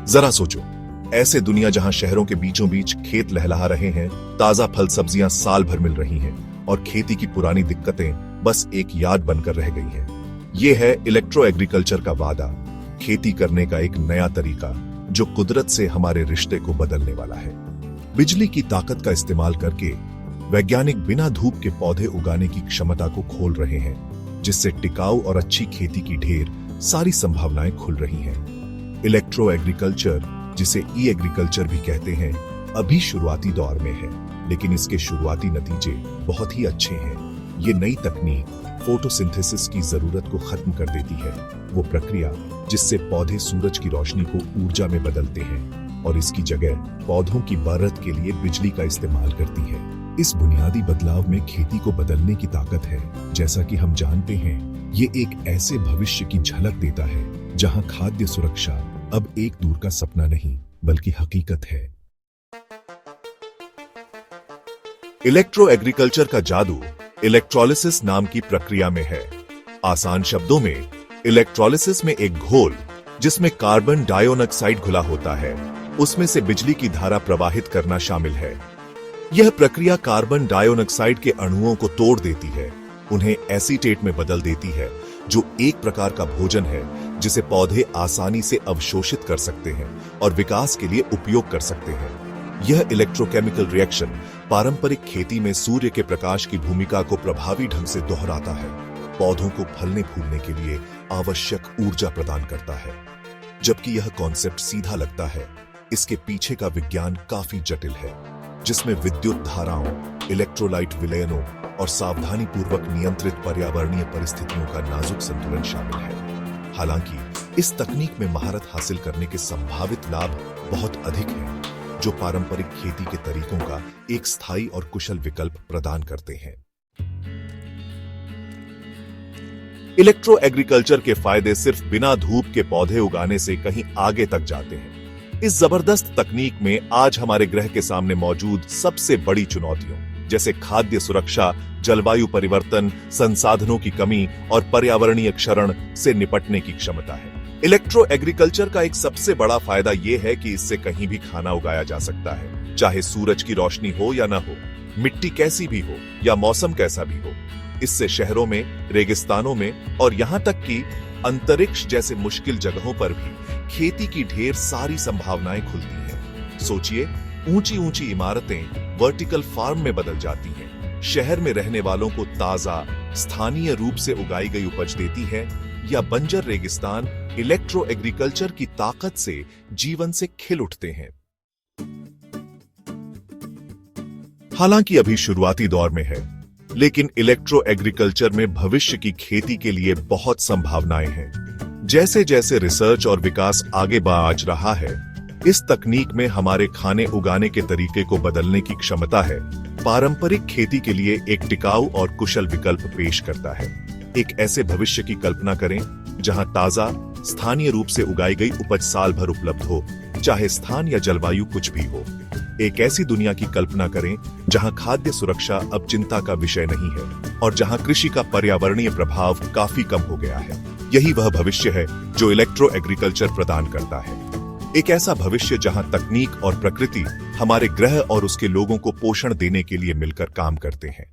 जरा सोचो, ऐसे दुनिया जहां शहरों के बीचों बीच खेत लहलहा रहे हैं, ताजा फल सब्जियां साल भर मिल रही हैं और खेती की पुरानी दिक्कतें बस एक याद बनकर रह गई हैं। ये है इलेक्ट्रो एग्रीकल्चर का वादा, खेती करने का एक नया तरीका जो कुदरत से हमारे रिश्ते को बदलने वाला है। बिजली की ताकत का इस्तेमाल करके वैज्ञानिक बिना धूप के पौधे उगाने की क्षमता को खोल रहे हैं, जिससे टिकाऊ और अच्छी खेती की ढेर सारी संभावनाएं खुल रही हैं। इलेक्ट्रो एग्रीकल्चर, जिसे ई एग्रीकल्चर भी कहते हैं, अभी शुरुआती दौर में है, लेकिन इसके शुरुआती नतीजे बहुत ही अच्छे हैं। ये नई तकनीक फोटोसिंथेसिस की जरूरत को खत्म कर देती है, वो प्रक्रिया जिससे पौधे सूरज की रोशनी को ऊर्जा में बदलते हैं और इसकी जगह पौधों की बढ़त के लिए बिजली का इस्तेमाल करती है। इस बुनियादी बदलाव में खेती को बदलने की ताकत है। जैसा कि हम जानते हैं, ये एक ऐसे भविष्य की झलक देता है जहां खाद्य सुरक्षा अब एक दूर का सपना नहीं बल्कि हकीकत है। इलेक्ट्रो एग्रीकल्चर का जादू इलेक्ट्रोलिसिस नाम की प्रक्रिया में है। आसान शब्दों में, इलेक्ट्रोलिसिस में एक घोल जिसमें कार्बन डाइऑक्साइड घुला होता है, उसमें से बिजली की धारा प्रवाहित करना शामिल है। यह प्रक्रिया कार्बन डाइऑक्साइड के अणुओं को तोड़ देती है, उन्हें एसीटेट में बदल देती है, जो एक प्रकार का भोजन है जिसे पौधे आसानी से अवशोषित कर सकते हैं और विकास के लिए उपयोग कर सकते हैं। यह इलेक्ट्रोकेमिकल रिएक्शन पारंपरिक खेती में सूर्य के प्रकाश की भूमिका को प्रभावी ढंग से दोहराता है, पौधों को फलने फूलने के लिए आवश्यक ऊर्जा प्रदान करता है। जबकि यह कॉन्सेप्ट सीधा लगता है, इसके पीछे का विज्ञान काफी जटिल है, जिसमें विद्युत धाराओं, इलेक्ट्रोलाइट विलयनों और सावधानी पूर्वक नियंत्रित पर्यावरणीय परिस्थितियों का नाजुक संतुलन शामिल है। हालांकि इस तकनीक में महारत हासिल करने के संभावित लाभ बहुत अधिक हैं, जो पारंपरिक खेती के तरीकों का एक स्थायी और कुशल विकल्प प्रदान करते हैं। इलेक्ट्रो एग्रीकल्चर के फायदे सिर्फ बिना धूप के पौधे उगाने से कहीं आगे तक जाते हैं। इस जबरदस्त तकनीक में आज हमारे ग्रह के सामने मौजूद सबसे बड़ी चुनौतियों जैसे खाद्य सुरक्षा, जलवायु परिवर्तन, संसाधनों की कमी और पर्यावरणीय क्षरण से निपटने की क्षमता है। इलेक्ट्रो एग्रीकल्चर का एक सबसे बड़ा फायदा यह है कि इससे कहीं भी खाना उगाया जा सकता है, चाहे सूरज की रोशनी हो या न हो, मिट्टी कैसी भी हो या मौसम कैसा भी हो। इससे शहरों में, रेगिस्तानों में और यहां तक कि अंतरिक्ष जैसे मुश्किल जगहों पर भी खेती की ढेर सारी संभावनाएं खुलती हैं। सोचिए, ऊंची ऊंची इमारतें वर्टिकल फार्म में बदल जाती हैं, शहर में रहने वालों को ताजा स्थानीय रूप से उगाई गई उपज देती है, या बंजर रेगिस्तान इलेक्ट्रो एग्रीकल्चर की ताकत से जीवन से खिल उठते हैं। हालांकि अभी शुरुआती दौर में है, लेकिन इलेक्ट्रो एग्रीकल्चर में भविष्य की खेती के लिए बहुत संभावनाएं हैं। जैसे जैसे रिसर्च और विकास आगे बढ़ रहा है, इस तकनीक में हमारे खाने उगाने के तरीके को बदलने की क्षमता है, पारंपरिक खेती के लिए एक टिकाऊ और कुशल विकल्प पेश करता है। एक ऐसे भविष्य की कल्पना करें जहां ताजा, स्थानीय रूप से उगाई गई उपज साल भर उपलब्ध हो, चाहे स्थान या जलवायु कुछ भी हो। एक ऐसी दुनिया की कल्पना करें जहां खाद्य सुरक्षा अब चिंता का विषय नहीं है और जहां कृषि का पर्यावरणीय प्रभाव काफी कम हो गया है। यही वह भविष्य है जो इलेक्ट्रो एग्रीकल्चर प्रदान करता है। एक ऐसा भविष्य जहां तकनीक और प्रकृति हमारे ग्रह और उसके लोगों को पोषण देने के लिए मिलकर काम करते हैं।